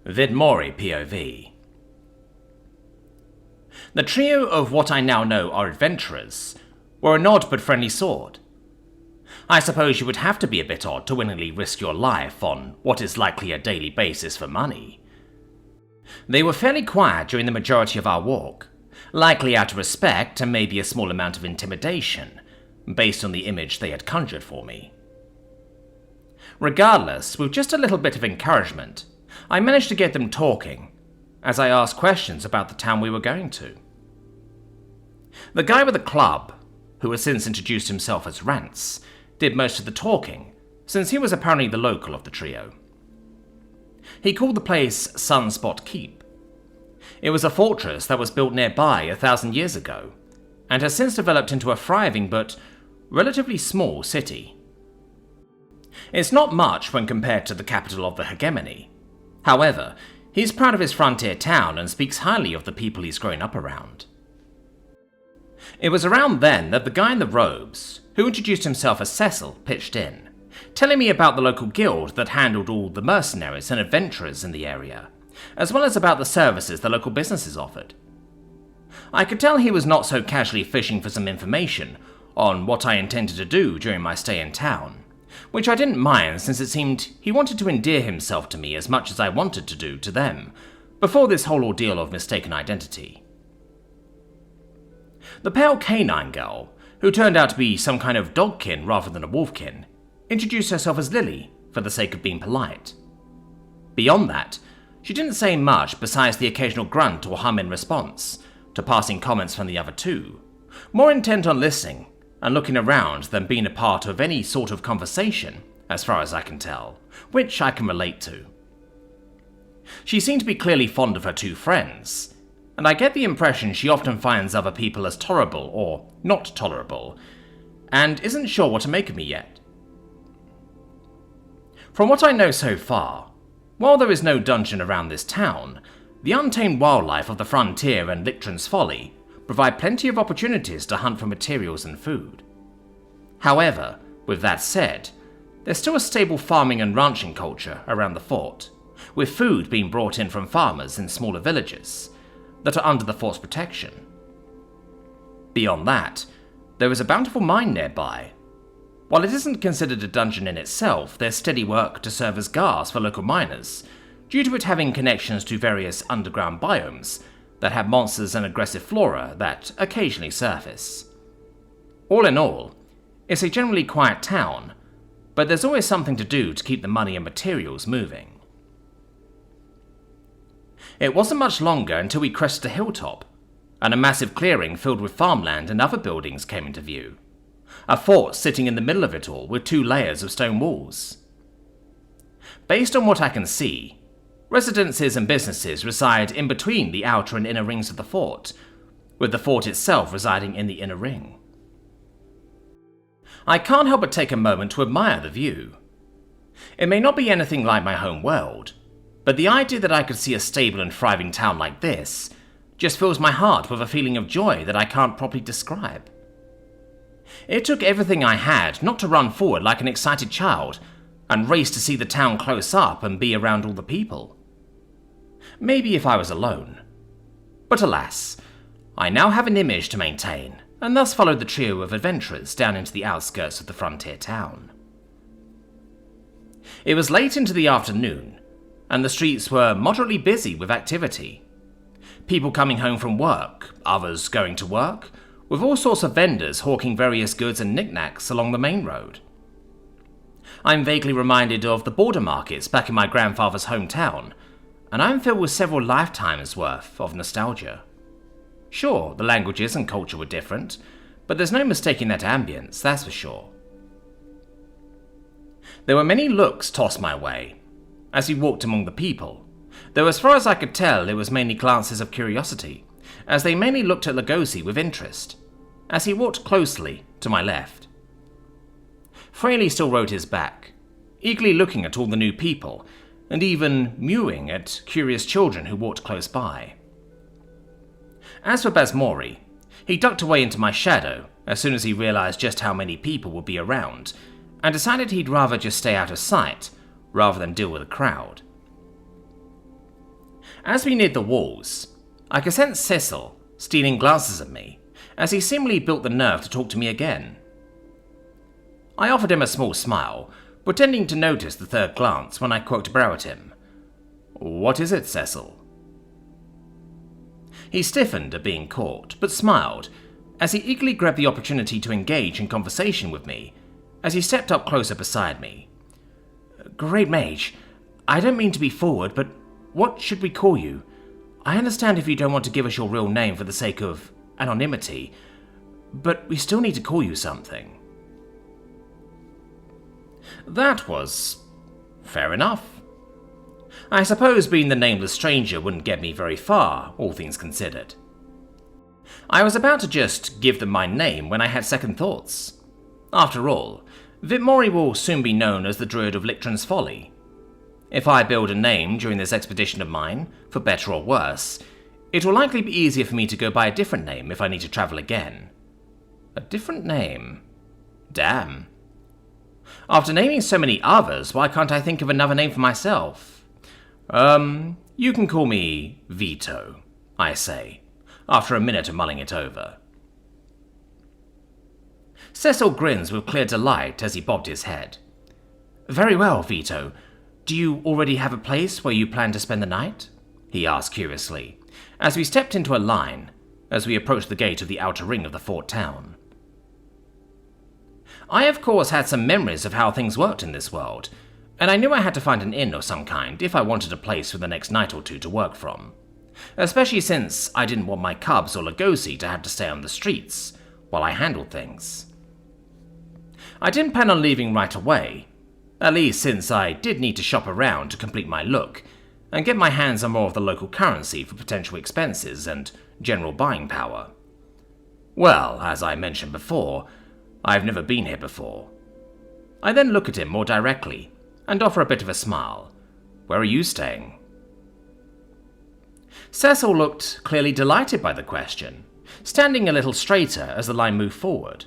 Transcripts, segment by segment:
Vidmori POV. The trio of what I now know are adventurers were an odd but friendly sort. I suppose you would have to be a bit odd to willingly risk your life on what is likely a daily basis for money. They were fairly quiet during the majority of our walk, likely out of respect and maybe a small amount of intimidation, based on the image they had conjured for me. Regardless, with just a little bit of encouragement, I managed to get them talking, as I asked questions about the town we were going to. The guy with the club, who has since introduced himself as Rance, did most of the talking, since he was apparently the local of the trio. He called the place Sunspot Keep. It was a fortress that was built nearby 1,000 years ago, and has since developed into a thriving but relatively small city. It's not much when compared to the capital of the hegemony. However, he's proud of his frontier town and speaks highly of the people he's grown up around. It was around then that the guy in the robes, who introduced himself as Cecil, pitched in, telling me about the local guild that handled all the mercenaries and adventurers in the area, as well as about the services the local businesses offered. I could tell he was not so casually fishing for some information on what I intended to do during my stay in town, which I didn't mind since it seemed he wanted to endear himself to me as much as I wanted to do to them, before this whole ordeal of mistaken identity. The pale canine girl, who turned out to be some kind of dogkin rather than a wolfkin, introduced herself as Lily for the sake of being polite. Beyond that, she didn't say much besides the occasional grunt or hum in response to passing comments from the other two, more intent on listening and looking around than being a part of any sort of conversation, as far as I can tell, which I can relate to. She seemed to be clearly fond of her two friends, and I get the impression she often finds other people as tolerable or not tolerable, and isn't sure what to make of me yet. From what I know so far, while there is no dungeon around this town, the untamed wildlife of the frontier and Lictron's Folly provide plenty of opportunities to hunt for materials and food. However, with that said, there's still a stable farming and ranching culture around the fort, with food being brought in from farmers in smaller villages that are under the fort's protection. Beyond that, there is a bountiful mine nearby. While it isn't considered a dungeon in itself, there's steady work to serve as gas for local miners, due to it having connections to various underground biomes that have monsters and aggressive flora that occasionally surface. All in all, it's a generally quiet town, but there's always something to do to keep the money and materials moving. It wasn't much longer until we crested a hilltop, and a massive clearing filled with farmland and other buildings came into view. A fort sitting in the middle of it all with 2 layers of stone walls. Based on what I can see, residences and businesses reside in between the outer and inner rings of the fort, with the fort itself residing in the inner ring. I can't help but take a moment to admire the view. It may not be anything like my home world, but the idea that I could see a stable and thriving town like this just fills my heart with a feeling of joy that I can't properly describe. It took everything I had not to run forward like an excited child and race to see the town close up and be around all the people. Maybe if I was alone. But alas, I now have an image to maintain, and thus followed the trio of adventurers down into the outskirts of the frontier town. It was late into the afternoon, and the streets were moderately busy with activity. People coming home from work, others going to work, with all sorts of vendors hawking various goods and knickknacks along the main road. I'm vaguely reminded of the border markets back in my grandfather's hometown, and I'm filled with several lifetimes worth of nostalgia. Sure, the languages and culture were different, but there's no mistaking that ambience, that's for sure. There were many looks tossed my way as we walked among the people, though as far as I could tell it was mainly glances of curiosity, as they mainly looked at Lugosi with interest, as he walked closely to my left. Fraley still rode his back, eagerly looking at all the new people, and even mewing at curious children who walked close by. As for Basmori, he ducked away into my shadow as soon as he realized just how many people would be around, and decided he'd rather just stay out of sight rather than deal with a crowd. As we neared the walls, I could sense Cecil stealing glances at me, as he seemingly built the nerve to talk to me again. I offered him a small smile, pretending to notice the third glance when I cocked a brow at him. "What is it, Cecil?" He stiffened at being caught, but smiled, as he eagerly grabbed the opportunity to engage in conversation with me, as he stepped up closer beside me. "Great Mage, I don't mean to be forward, but what should we call you? I understand if you don't want to give us your real name for the sake of anonymity, but we still need to call you something." That was fair enough. I suppose being the nameless stranger wouldn't get me very far, all things considered. I was about to just give them my name when I had second thoughts. After all, Vitmori will soon be known as the Druid of Lictron's Folly. If I build a name during this expedition of mine, for better or worse, it will likely be easier for me to go by a different name if I need to travel again. A different name? Damn. After naming so many others, why can't I think of another name for myself? You can call me Vito, I say, after a minute of mulling it over. Cecil grins with clear delight as he bobbed his head. "Very well, Vito. Do you already have a place where you plan to spend the night?" he asked curiously, as we stepped into a line as we approached the gate of the outer ring of the fort town. I, of course, had some memories of how things worked in this world, and I knew I had to find an inn of some kind if I wanted a place for the next night or two to work from, especially since I didn't want my cubs or Lugosi to have to stay on the streets while I handled things. I didn't plan on leaving right away, at least since I did need to shop around to complete my look and get my hands on more of the local currency for potential expenses and general buying power. Well, as I mentioned before, I've never been here before. I then look at him more directly and offer a bit of a smile. "Where are you staying?" Cecil looked clearly delighted by the question, standing a little straighter as the line moved forward.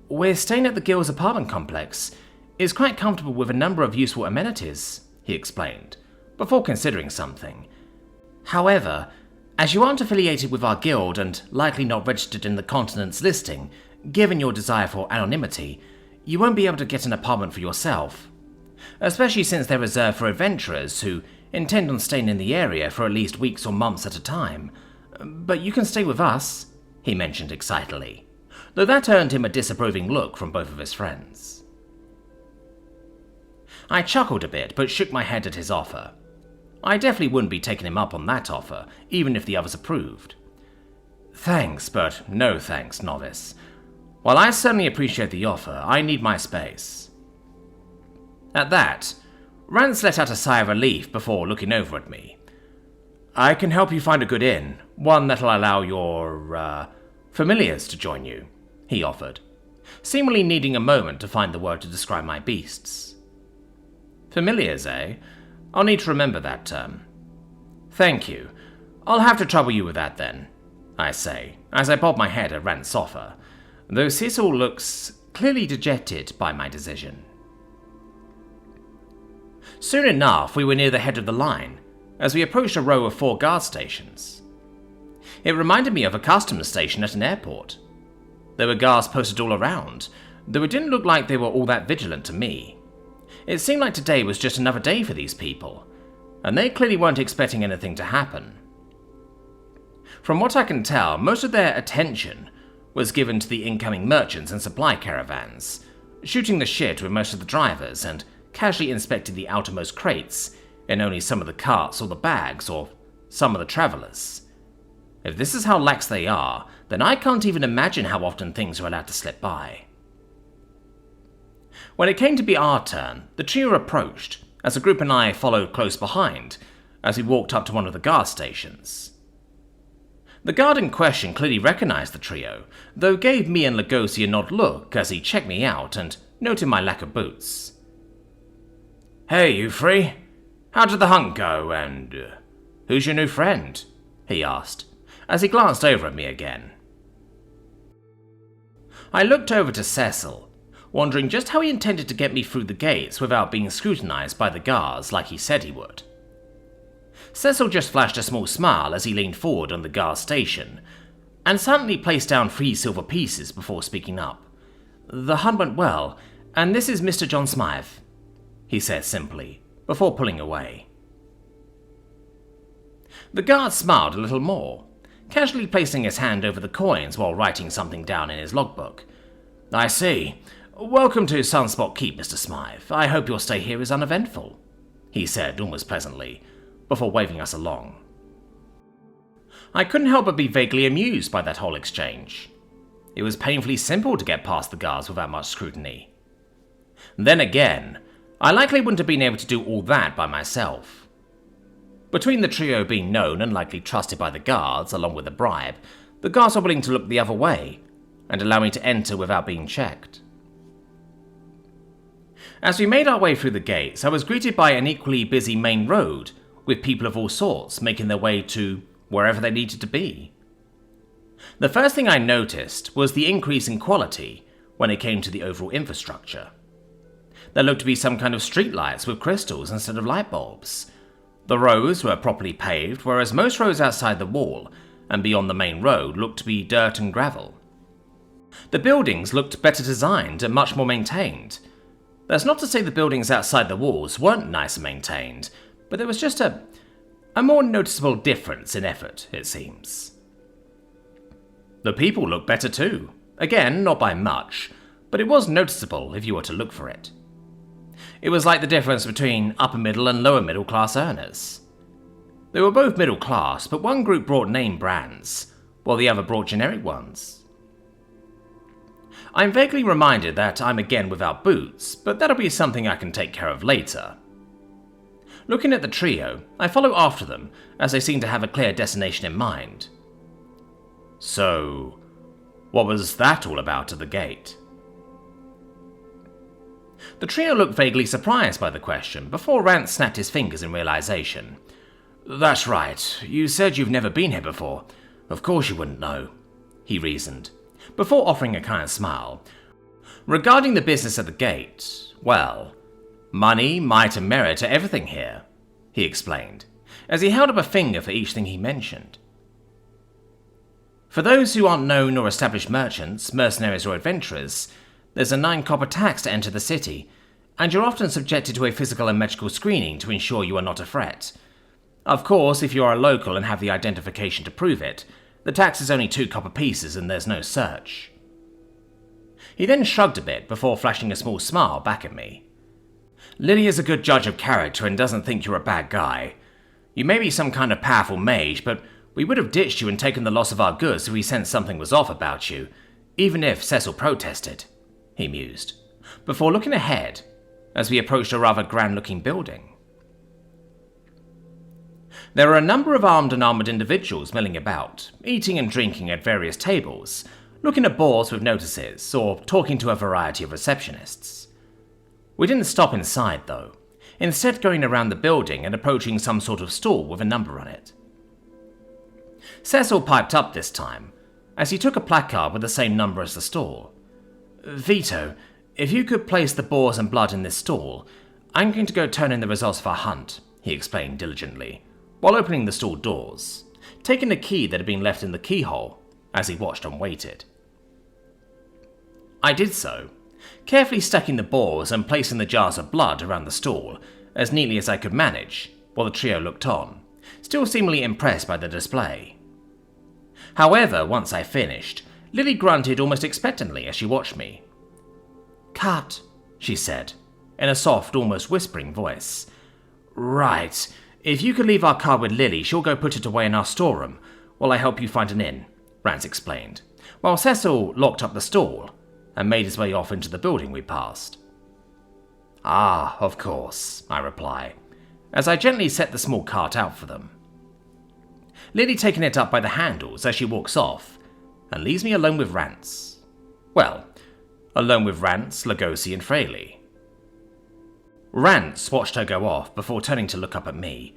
"We're staying at the Guild's apartment complex. It's quite comfortable with a number of useful amenities," he explained, before considering something. "However, as you aren't affiliated with our guild and likely not registered in the continent's listing, given your desire for anonymity, you won't be able to get an apartment for yourself, especially since they're reserved for adventurers who intend on staying in the area for at least weeks or months at a time. But you can stay with us," he mentioned excitedly, though that earned him a disapproving look from both of his friends. I chuckled a bit, but shook my head at his offer. I definitely wouldn't be taking him up on that offer, even if the others approved. "Thanks, but no thanks, novice. While I certainly appreciate the offer, I need my space." At that, Rance let out a sigh of relief before looking over at me. "I can help you find a good inn, one that'll allow your, familiars to join you," he offered, seemingly needing a moment to find the word to describe my beasts. "Familiars, eh? I'll need to remember that term." "Thank you. I'll have to trouble you with that then," I say, as I bob my head at Rance's offer, though Cecil looks clearly dejected by my decision. Soon enough, we were near the head of the line, as we approached a row of 4 guard stations. It reminded me of a customs station at an airport. There were guards posted all around, though it didn't look like they were all that vigilant to me. It seemed like today was just another day for these people, and they clearly weren't expecting anything to happen. From what I can tell, most of their attention was given to the incoming merchants and supply caravans, shooting the shit with most of the drivers and casually inspecting the outermost crates in only some of the carts or the bags or some of the travelers. If this is how lax they are, then I can't even imagine how often things are allowed to slip by. When it came to be our turn, the trio approached, as the group and I followed close behind as we walked up to one of the guard stations. The guard in question clearly recognized the trio, though gave me and Lugosi a nod look as he checked me out and noted my lack of boots. "Hey, you three. How did the hunt go, and who's your new friend?" he asked, as he glanced over at me again. I looked over to Cecil, wondering just how he intended to get me through the gates without being scrutinized by the guards like he said he would. Cecil just flashed a small smile as he leaned forward on the guard's station, and silently placed down 3 silver pieces before speaking up. "The hunt went well, and this is Mr. John Smythe," he said simply, before pulling away. The guard smiled a little more, casually placing his hand over the coins while writing something down in his logbook. "I see. Welcome to Sunspot Keep, Mr. Smythe. I hope your stay here is uneventful," he said almost pleasantly, before waving us along. I couldn't help but be vaguely amused by that whole exchange. It was painfully simple to get past the guards without much scrutiny. Then again, I likely wouldn't have been able to do all that by myself. Between the trio being known and likely trusted by the guards, along with the bribe, the guards were willing to look the other way and allow me to enter without being checked. As we made our way through the gates, I was greeted by an equally busy main road, with people of all sorts making their way to wherever they needed to be. The first thing I noticed was the increase in quality when it came to the overall infrastructure. There looked to be some kind of streetlights with crystals instead of light bulbs. The roads were properly paved, whereas most roads outside the wall and beyond the main road looked to be dirt and gravel. The buildings looked better designed and much more maintained. That's not to say the buildings outside the walls weren't nice and maintained, but there was just a more noticeable difference in effort, it seems. The people looked better too. Again, not by much, but it was noticeable if you were to look for it. It was like the difference between upper middle and lower middle class earners. They were both middle class, but one group brought name brands, while the other brought generic ones. I'm vaguely reminded that I'm again without boots, but that'll be something I can take care of later. Looking at the trio, I follow after them, as they seem to have a clear destination in mind. "So, what was that all about at the gate?" The trio looked vaguely surprised by the question, before Rance snapped his fingers in realization. "That's right, you said you've never been here before. Of course you wouldn't know," he reasoned, before offering a kind smile. "Regarding the business at the gate, well, money, might and merit are everything here," he explained, as he held up a finger for each thing he mentioned. "For those who aren't known or established merchants, mercenaries or adventurers, there's a 9 copper tax to enter the city, and you're often subjected to a physical and medical screening to ensure you are not a threat. Of course, if you are a local and have the identification to prove it, the tax is only 2 copper pieces and there's no search." He then shrugged a bit before flashing a small smile back at me. "Lily is a good judge of character and doesn't think you're a bad guy. You may be some kind of powerful mage, but we would have ditched you and taken the loss of our goods if we sensed something was off about you, even if Cecil protested," he mused, before looking ahead as we approached a rather grand-looking building. There were a number of armed and armoured individuals milling about, eating and drinking at various tables, looking at boards with notices, or talking to a variety of receptionists. We didn't stop inside, though, instead going around the building and approaching some sort of stall with a number on it. Cecil piped up this time, as he took a placard with the same number as the stall. "Vito, if you could place the boars and blood in this stall, I'm going to go turn in the results of our hunt," he explained diligently, while opening the stall doors, taking the key that had been left in the keyhole as he watched and waited. I did so, carefully stacking the boars and placing the jars of blood around the stall as neatly as I could manage, while the trio looked on, still seemingly impressed by the display. However, once I finished, Lily grunted almost expectantly as she watched me. "Cut," she said, in a soft, almost whispering voice. "Right. If you could leave our card with Lily, she'll go put it away in our storeroom, while I help you find an inn," Rance explained, while Cecil locked up the stall and made his way off into the building we passed. "Ah, of course," I reply, as I gently set the small cart out for them. Lily taking it up by the handles as she walks off, and leaves me alone with Rance. Well, alone with Rance, Lugosi, and Fraley. Rance watched her go off before turning to look up at me.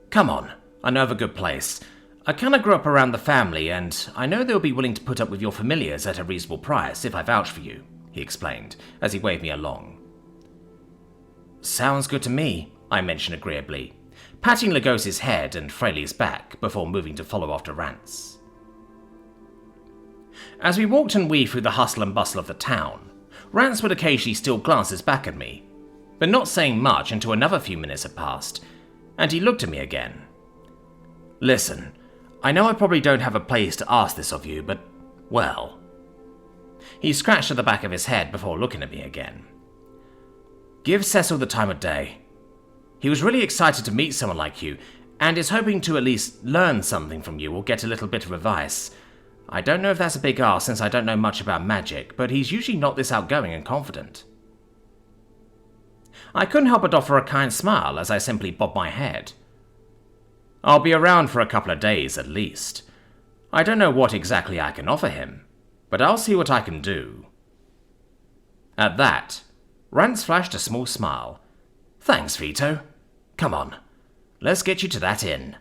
"Come on, I know of a good place. I kinda grew up around the family, and I know they'll be willing to put up with your familiars at a reasonable price if I vouch for you," he explained, as he waved me along. "Sounds good to me," I mentioned agreeably, patting Lugosi's head and Fraley's back before moving to follow after Rance. As we walked and weaved through the hustle and bustle of the town, Rance would occasionally steal glances back at me, but not saying much until another few minutes had passed, and he looked at me again. "Listen, I know I probably don't have a place to ask this of you, but, well..." He scratched at the back of his head before looking at me again. "Give Cecil the time of day. He was really excited to meet someone like you, and is hoping to at least learn something from you or get a little bit of advice. I don't know if that's a big ask since I don't know much about magic, but he's usually not this outgoing and confident." I couldn't help but offer a kind smile as I simply bobbed my head. "I'll be around for a couple of days at least. I don't know what exactly I can offer him, but I'll see what I can do." At that, Rance flashed a small smile. "Thanks, Vito. Come on, let's get you to that inn."